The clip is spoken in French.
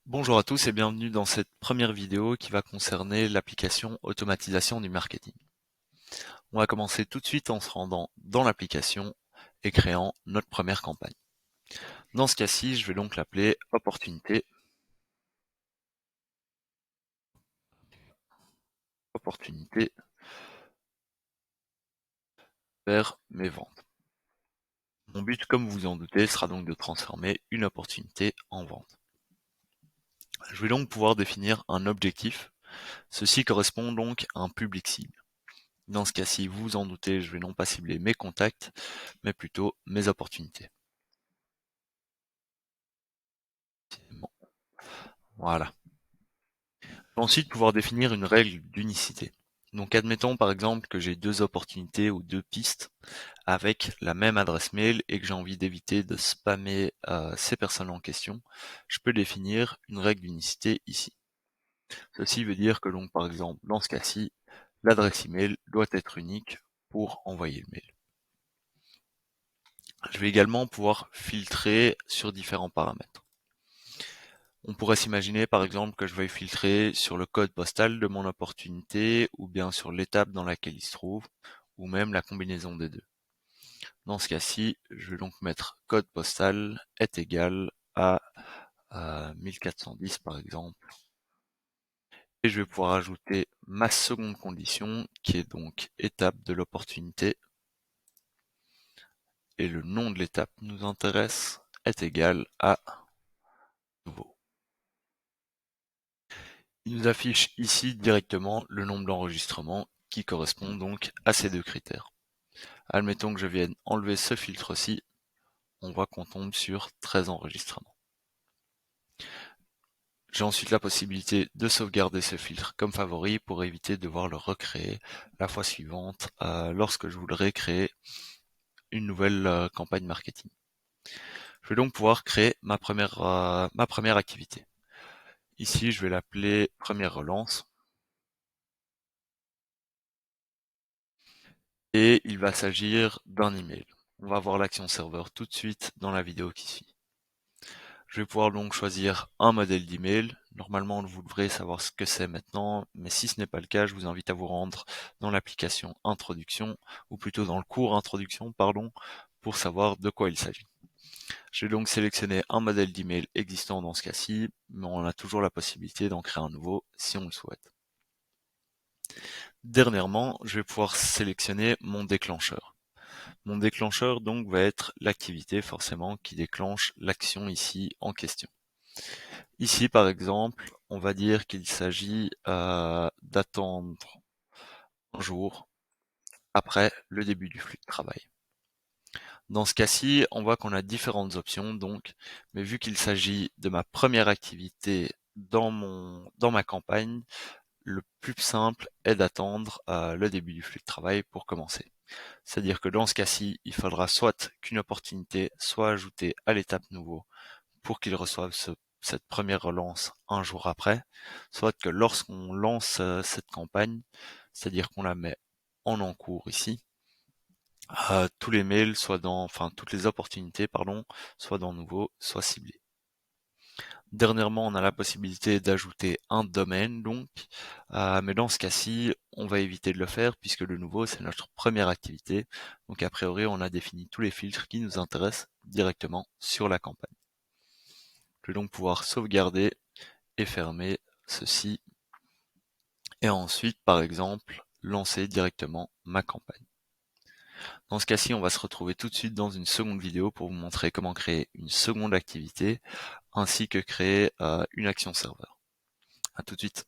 Bonjour à tous et bienvenue dans cette première vidéo qui va concerner l'application automatisation du marketing. On va commencer tout de suite en se rendant dans l'application et créant notre première campagne. Dans ce cas-ci, je vais donc l'appeler opportunité vers mes ventes. Mon but, comme vous vous en doutez, sera donc de transformer une opportunité en vente. Je vais donc pouvoir définir un objectif. Ceci correspond donc à un public cible. Dans ce cas-ci, vous vous en doutez, je vais non pas cibler mes contacts, mais plutôt mes opportunités. Bon, voilà. Ensuite, pouvoir définir une règle d'unicité. Donc admettons par exemple que j'ai deux opportunités ou deux pistes avec la même adresse mail et que j'ai envie d'éviter de spammer ces personnes en question, je peux définir une règle d'unicité ici. Ceci veut dire que donc par exemple dans ce cas-ci, l'adresse email doit être unique pour envoyer le mail. Je vais également pouvoir filtrer sur différents paramètres. On pourrait s'imaginer par exemple que je vais filtrer sur le code postal de mon opportunité ou bien sur l'étape dans laquelle il se trouve ou même la combinaison des deux. Dans ce cas-ci, je vais donc mettre code postal est égal à 1410 par exemple et je vais pouvoir ajouter ma seconde condition qui est donc étape de l'opportunité et le nom de l'étape nous intéresse est égal à nouveau. Il nous affiche ici directement le nombre d'enregistrements qui correspond donc à ces deux critères. Admettons que je vienne enlever ce filtre-ci, on voit qu'on tombe sur 13 enregistrements. J'ai ensuite la possibilité de sauvegarder ce filtre comme favori pour éviter de devoir le recréer la fois suivante lorsque je voudrais créer une nouvelle campagne marketing. Je vais donc pouvoir créer ma première activité. Ici, je vais l'appeler première relance. Et il va s'agir d'un email. On va voir l'action serveur tout de suite dans la vidéo qui suit. Je vais pouvoir donc choisir un modèle d'email. Normalement, vous devrez savoir ce que c'est maintenant, mais si ce n'est pas le cas, je vous invite à vous rendre dans l'application Introduction, ou plutôt dans le cours Introduction, pardon, pour savoir de quoi il s'agit. Je vais donc sélectionner un modèle d'email existant dans ce cas-ci, mais on a toujours la possibilité d'en créer un nouveau si on le souhaite. Dernièrement, je vais pouvoir sélectionner mon déclencheur. Mon déclencheur donc va être l'activité forcément qui déclenche l'action ici en question. Ici par exemple, on va dire qu'il s'agit d'attendre un jour après le début du flux de travail. Dans ce cas-ci, on voit qu'on a différentes options donc, mais vu qu'il s'agit de ma première activité dans ma campagne, le plus simple est d'attendre le début du flux de travail pour commencer. C'est-à-dire que dans ce cas-ci, il faudra soit qu'une opportunité soit ajoutée à l'étape nouveau pour qu'il reçoive cette première relance un jour après, soit que lorsqu'on lance cette campagne, c'est-à-dire qu'on la met en encours ici, tous les mails enfin toutes les opportunités, pardon, soit dans nouveau, soit ciblées. Dernièrement, on a la possibilité d'ajouter un domaine, donc, mais dans ce cas-ci, on va éviter de le faire puisque le nouveau, c'est notre première activité. Donc, a priori, on a défini tous les filtres qui nous intéressent directement sur la campagne. Je vais donc pouvoir sauvegarder et fermer ceci et ensuite, par exemple, lancer directement ma campagne. Dans ce cas-ci, on va se retrouver tout de suite dans une seconde vidéo pour vous montrer comment créer une seconde activité ainsi que créer une action serveur. À tout de suite.